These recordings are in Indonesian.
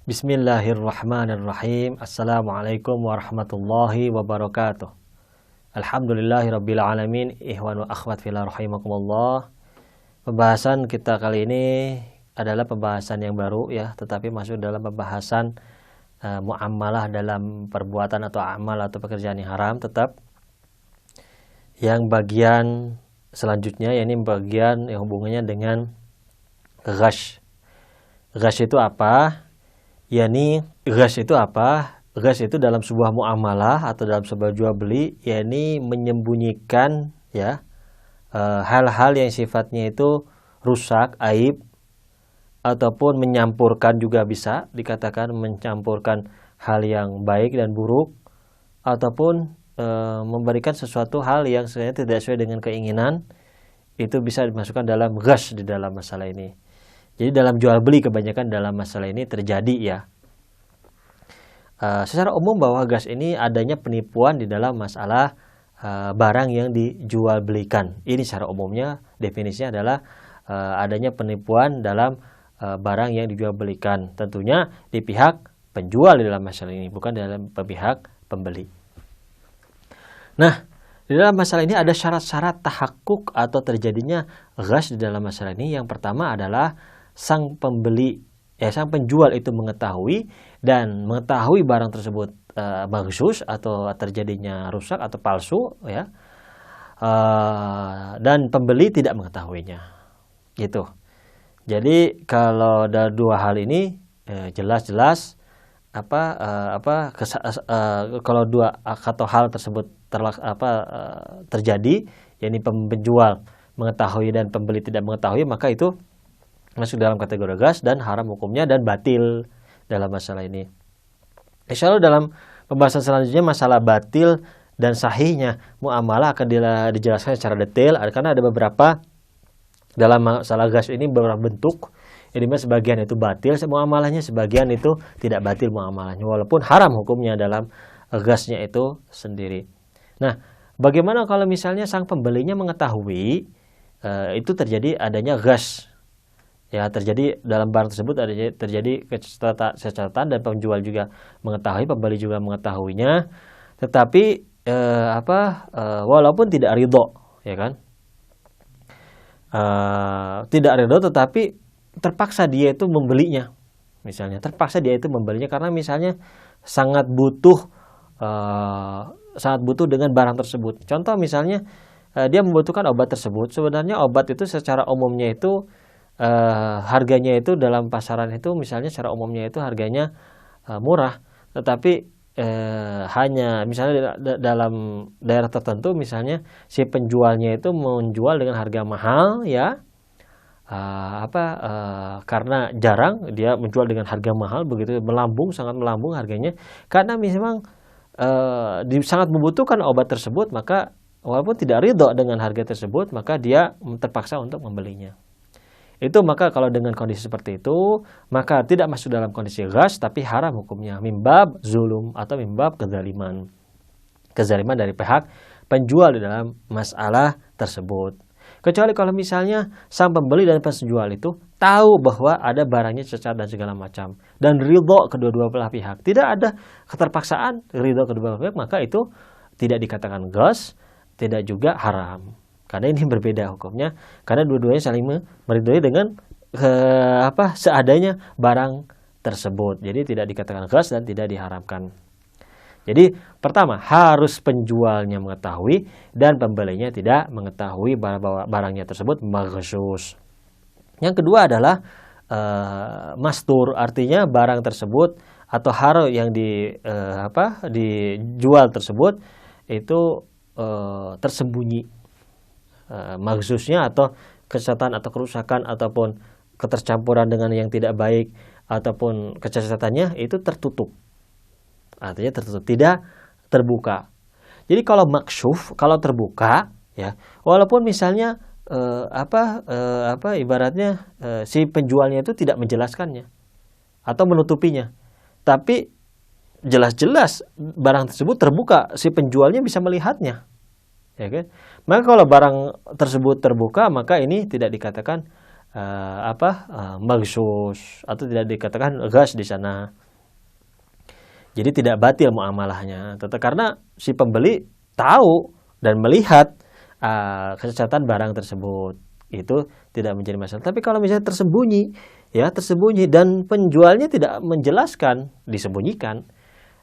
Bismillahirrahmanirrahim. Assalamualaikum warahmatullahi wabarakatuh. Alhamdulillahirabbil alamin. Ikhwan wa akhwat fillah rahimakumullah. Pembahasan kita kali ini adalah pembahasan yang baru ya, tetapi masuk dalam pembahasan muamalah dalam perbuatan atau amal atau pekerjaan yang haram. Tetap yang bagian selanjutnya, yakni bagian yang hubungannya dengan ghash. Ghash itu apa? Yakni ghash itu apa? Ghash itu dalam sebuah muamalah atau dalam sebuah jual beli, yakni menyembunyikan ya hal-hal yang sifatnya itu rusak, aib, ataupun menyampurkan, juga bisa dikatakan mencampurkan hal yang baik dan buruk, ataupun memberikan sesuatu hal yang sebenarnya tidak sesuai dengan keinginan. Itu bisa dimasukkan dalam ghash di dalam masalah ini. Jadi dalam jual beli kebanyakan dalam masalah ini terjadi ya. Secara umum bahwa ghash ini adanya penipuan di dalam masalah barang yang dijual belikan. Ini secara umumnya definisinya adalah adanya penipuan dalam barang yang dijual belikan. Tentunya di pihak penjual di dalam masalah ini, bukan dalam pihak pembeli. Nah, di dalam masalah ini ada syarat-syarat tahakkuk atau terjadinya ghash di dalam masalah ini. Yang pertama adalah sang penjual itu mengetahui barang tersebut maghsus atau terjadinya rusak atau palsu ya, dan pembeli tidak mengetahuinya gitu. Jadi kalau ada dua hal ini jelas-jelas kalau dua atau hal tersebut terjadi, yakni penjual mengetahui dan pembeli tidak mengetahui, maka itu masuk dalam kategori ghash dan haram hukumnya dan batil dalam masalah ini. Insyaallah dalam pembahasan selanjutnya masalah batil dan sahihnya muamalah akan dijelaskan secara detail, karena ada beberapa dalam masalah ghash ini beberapa bentuk. Jadi sebagian itu batil muamalahnya, sebagian itu tidak batil muamalahnya, walaupun haram hukumnya dalam ghashnya itu sendiri. Nah, bagaimana kalau misalnya sang pembelinya mengetahui itu terjadi adanya ghash? Ya, terjadi dalam barang tersebut terjadi kecacatan dan penjual juga mengetahui, pembeli juga mengetahuinya, tetapi walaupun tidak ridho, ya kan? Tidak ridho tetapi terpaksa dia itu membelinya. Misalnya terpaksa dia itu membelinya karena misalnya sangat butuh dengan barang tersebut. Contoh misalnya dia membutuhkan obat tersebut. Sebenarnya obat itu secara umumnya itu harganya itu dalam pasaran itu misalnya secara umumnya itu harganya murah, tetapi hanya misalnya dalam daerah tertentu misalnya si penjualnya itu menjual dengan harga mahal ya, karena jarang dia menjual dengan harga mahal, begitu sangat melambung harganya karena memang sangat membutuhkan obat tersebut, maka walaupun tidak ridho dengan harga tersebut maka dia terpaksa untuk membelinya. Itu maka kalau dengan kondisi seperti itu maka tidak masuk dalam kondisi ghash, tapi haram hukumnya, mimbab zulum atau mimbab kezaliman dari pihak penjual di dalam masalah tersebut. Kecuali kalau misalnya sang pembeli dan penjual itu tahu bahwa ada barangnya cacat dan segala macam dan ridho kedua-dua belah pihak, tidak ada keterpaksaan, ridho kedua belah pihak, maka itu tidak dikatakan ghash, tidak juga haram. Karena ini berbeda hukumnya, karena dua-duanya saling meridhoi dengan seadanya barang tersebut. Jadi tidak dikatakan ghash dan tidak diharamkan. Jadi pertama harus penjualnya mengetahui dan pembelinya tidak mengetahui bahwa barangnya tersebut maghsus. Yang kedua adalah mastur, artinya barang tersebut atau hal yang dijual tersebut itu tersembunyi. Maghsusnya atau kesesatan atau kerusakan ataupun ketercampuran dengan yang tidak baik ataupun kecacatannya itu tertutup, artinya tertutup, tidak terbuka. Jadi kalau maksyuf, kalau terbuka ya, walaupun misalnya ibaratnya si penjualnya itu tidak menjelaskannya atau menutupinya, tapi jelas-jelas barang tersebut terbuka, si penjualnya bisa melihatnya, ya kan? Maka kalau barang tersebut terbuka, maka ini tidak dikatakan magsus atau tidak dikatakan ghas di sana. Jadi tidak batil muamalahnya, tetap karena si pembeli tahu dan melihat kecacatan barang tersebut, itu tidak menjadi masalah. Tapi kalau misalnya tersembunyi dan penjualnya tidak menjelaskan, disembunyikan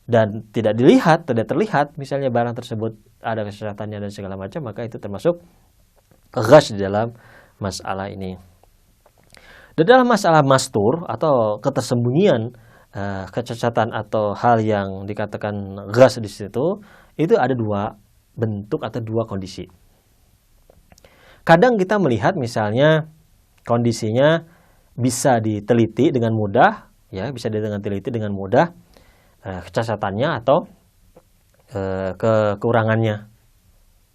dan tidak dilihat, tidak terlihat misalnya barang tersebut ada kecacatannya dan segala macam, maka itu termasuk ghas di dalam masalah ini. Di dalam masalah mastur atau ketersembunyian kecacatan atau hal yang dikatakan ghas di situ, itu ada dua bentuk atau dua kondisi. Kadang kita melihat misalnya kondisinya bisa diteliti dengan mudah, ya bisa diteliti dengan mudah kecacatannya atau kekurangannya,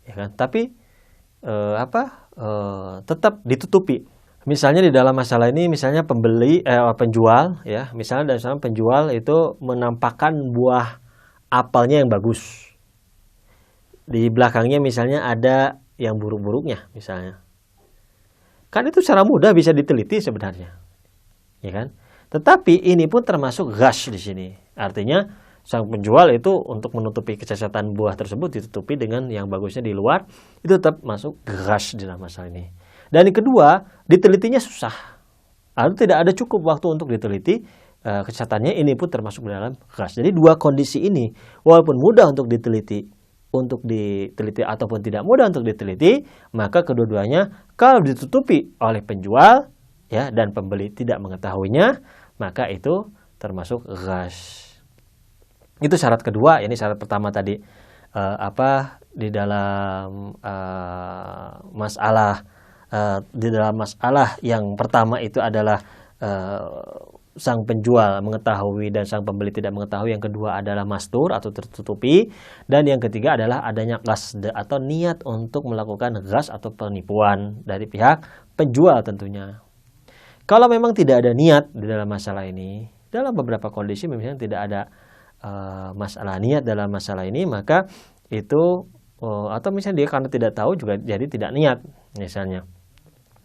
ya kan? Tapi tetap ditutupi. Misalnya di dalam masalah ini, misalnya penjual, ya, misalnya dari sana penjual itu menampakkan buah apelnya yang bagus. Di belakangnya misalnya ada yang buruk-buruknya, misalnya. Kan itu secara mudah bisa diteliti sebenarnya, ya kan? Tetapi ini pun termasuk ghas di sini. Artinya sang penjual itu untuk menutupi kecacatan buah tersebut ditutupi dengan yang bagusnya di luar, itu tetap masuk ghas di dalam masalah ini. Dan yang kedua, ditelitinya susah. Atau tidak ada cukup waktu untuk diteliti kecacatannya, ini pun termasuk dalam ghas. Jadi dua kondisi ini, walaupun mudah untuk diteliti ataupun tidak mudah untuk diteliti, maka kedua-duanya kalau ditutupi oleh penjual, ya, dan pembeli tidak mengetahuinya, maka itu termasuk ghas. Itu syarat kedua. Ini syarat pertama tadi di dalam masalah yang pertama itu adalah sang penjual mengetahui dan sang pembeli tidak mengetahui. Yang kedua adalah mastur atau tertutupi, dan yang ketiga adalah adanya qasd atau niat untuk melakukan ghas atau penipuan dari pihak penjual tentunya. Kalau memang tidak ada niat di dalam masalah ini, dalam beberapa kondisi misalnya tidak ada masalah niat dalam masalah ini, maka itu atau misalnya dia karena tidak tahu juga jadi tidak niat, misalnya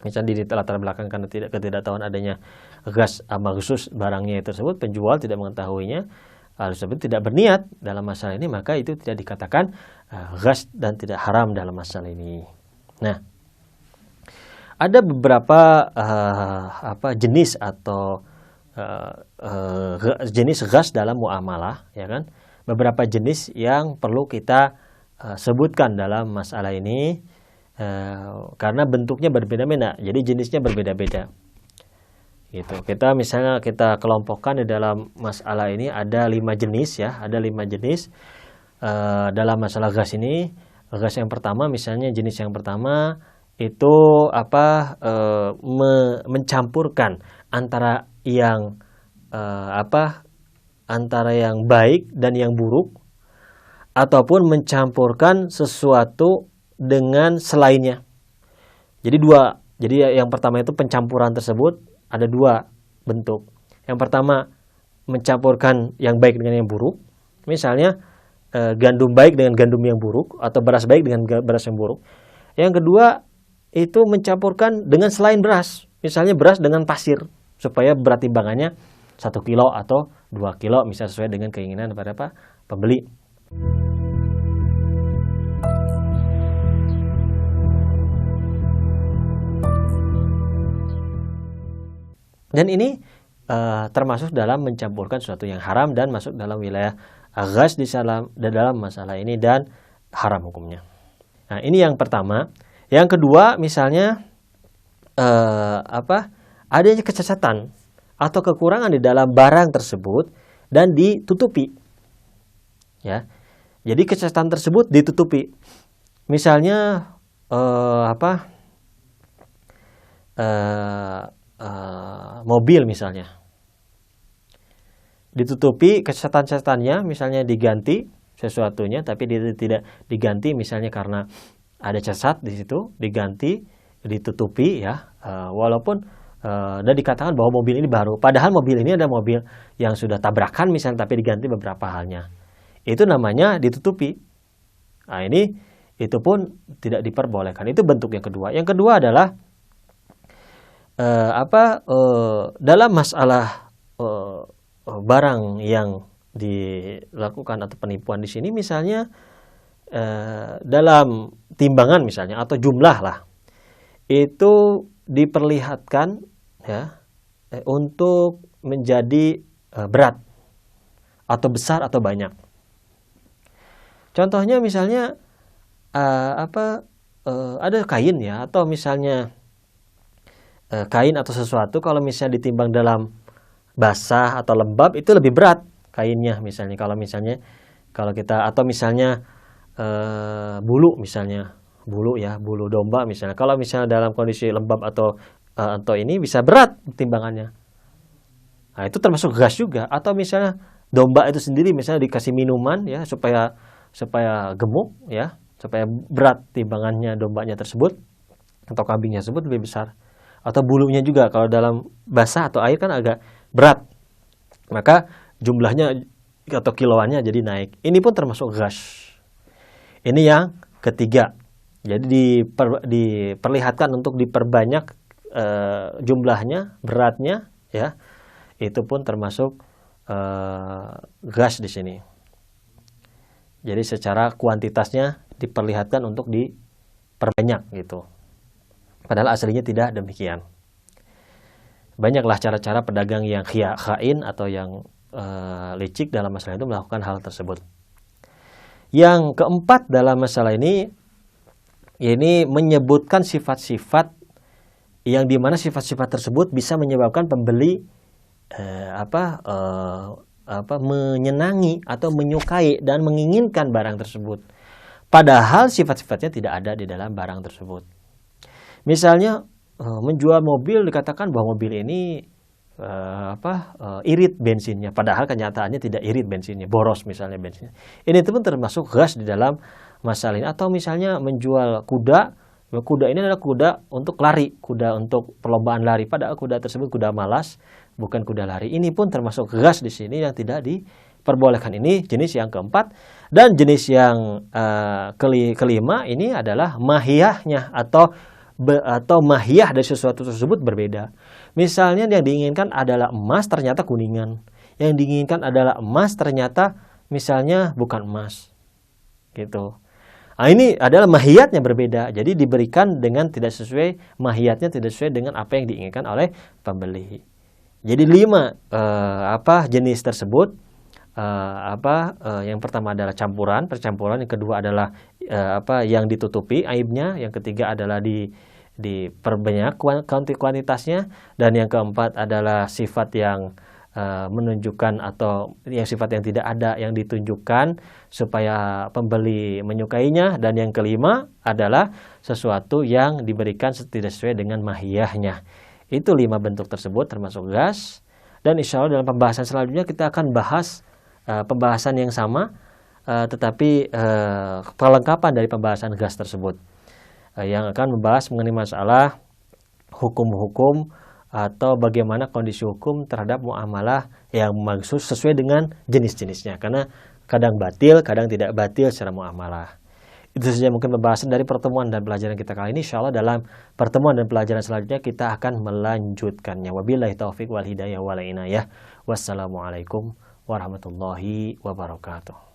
di latar belakang karena ketidaktahuan adanya ghas magsus barangnya tersebut, penjual tidak mengetahuinya, tersebut tidak berniat dalam masalah ini, maka itu tidak dikatakan ghas dan tidak haram dalam masalah ini. Nah, ada beberapa jenis atau jenis ghas dalam muamalah, ya kan? Beberapa jenis yang perlu kita sebutkan dalam masalah ini karena bentuknya berbeda-beda, jadi jenisnya berbeda-beda. Gitu. Misalnya kita kelompokkan di dalam masalah ini ada 5 jenis, ya, ada 5 jenis dalam masalah ghas ini. Ghas yang pertama, misalnya jenis yang pertama itu mencampurkan antara yang antara yang baik dan yang buruk, ataupun mencampurkan sesuatu dengan selainnya. Jadi yang pertama itu pencampuran tersebut ada 2 bentuk. Yang pertama mencampurkan yang baik dengan yang buruk, misalnya gandum baik dengan gandum yang buruk, atau beras baik dengan beras yang buruk. Yang kedua itu mencampurkan dengan selain beras, misalnya beras dengan pasir, supaya berat timbangannya 1 kilo atau 2 kilo, misalnya sesuai dengan keinginan pada pembeli. Dan ini termasuk dalam mencampurkan sesuatu yang haram dan masuk dalam wilayah ghas di dalam masalah ini dan haram hukumnya. Nah, ini yang pertama. Yang kedua, misalnya adanya kecacatan atau kekurangan di dalam barang tersebut dan ditutupi. Ya. Jadi kecacatan tersebut ditutupi. Misalnya mobil misalnya ditutupi kecacatan-cacatannya, misalnya diganti sesuatunya tapi tidak diganti, misalnya karena ada cacat di situ, diganti, ditutupi, ya, walaupun dan dikatakan bahwa mobil ini baru, padahal mobil ini ada mobil yang sudah tabrakan misalnya, tapi diganti beberapa halnya, itu namanya ditutupi. Nah, itu pun tidak diperbolehkan. Itu bentuk yang kedua. Yang kedua adalah dalam masalah barang yang dilakukan atau penipuan di sini misalnya dalam timbangan misalnya atau jumlah lah itu diperlihatkan ya untuk menjadi berat atau besar atau banyak. Contohnya misalnya ada kain ya atau misalnya kain atau sesuatu kalau misalnya ditimbang dalam basah atau lembab itu lebih berat kainnya misalnya kalau kita atau misalnya bulu misalnya bulu domba misalnya kalau misalnya dalam kondisi lembab atau ini bisa berat timbangannya. Nah, itu termasuk gas juga atau misalnya domba itu sendiri misalnya dikasih minuman ya supaya gemuk ya supaya berat timbangannya dombanya tersebut atau kambingnya tersebut lebih besar. Atau bulunya juga kalau dalam basah atau air kan agak berat, maka jumlahnya atau kiloannya jadi naik. Ini pun termasuk gas. Ini yang ketiga. Jadi diperlihatkan untuk diperbanyak jumlahnya, beratnya, ya. Itu pun termasuk gas di sini. Jadi secara kuantitasnya diperlihatkan untuk diperbanyak gitu. Padahal aslinya tidak demikian. Banyaklah cara-cara pedagang yang khain atau yang licik dalam masalah itu melakukan hal tersebut. Yang keempat dalam masalah ini menyebutkan sifat-sifat yang dimana sifat-sifat tersebut bisa menyebabkan pembeli menyenangi atau menyukai dan menginginkan barang tersebut. Padahal sifat-sifatnya tidak ada di dalam barang tersebut. Misalnya menjual mobil dikatakan bahwa mobil ini irit bensinnya, padahal kenyataannya tidak irit bensinnya, boros misalnya bensinnya. Ini pun termasuk gas di dalam masalah ini. Atau misalnya menjual kuda ini adalah kuda untuk lari, kuda untuk perlombaan lari, padahal kuda tersebut kuda malas, bukan kuda lari. Ini pun termasuk gas di sini yang tidak diperbolehkan. Ini jenis yang keempat. Dan jenis yang kelima ini adalah mahiyahnya atau mahiyah dari sesuatu tersebut berbeda. Misalnya yang diinginkan adalah emas ternyata kuningan. Yang diinginkan adalah emas ternyata misalnya bukan emas. Gitu. Nah, ini adalah mahiyatnya berbeda. Jadi diberikan dengan tidak sesuai, mahiyatnya tidak sesuai dengan apa yang diinginkan oleh pembeli. Jadi 5 jenis tersebut. Yang pertama adalah percampuran, yang kedua adalah yang ditutupi aibnya, yang ketiga adalah diperbanyak kuantitasnya, dan yang keempat adalah sifat yang menunjukkan atau yang sifat yang tidak ada yang ditunjukkan supaya pembeli menyukainya, dan yang kelima adalah sesuatu yang diberikan tidak sesuai dengan mahiyahnya. Itu 5 bentuk tersebut termasuk gas, dan insya Allah dalam pembahasan selanjutnya kita akan bahas pembahasan yang sama, tetapi perlengkapan dari pembahasan gas tersebut yang akan membahas mengenai masalah hukum-hukum atau bagaimana kondisi hukum terhadap muamalah yang maksud sesuai dengan jenis-jenisnya, karena kadang batil, kadang tidak batil secara muamalah. Itu saja mungkin pembahasan dari pertemuan dan pelajaran kita kali ini. Insya Allah dalam pertemuan dan pelajaran selanjutnya kita akan melanjutkannya. Wabillahi taufiq wal hidayah wal inayah. Wassalamualaikum warahmatullahi wabarakatuh.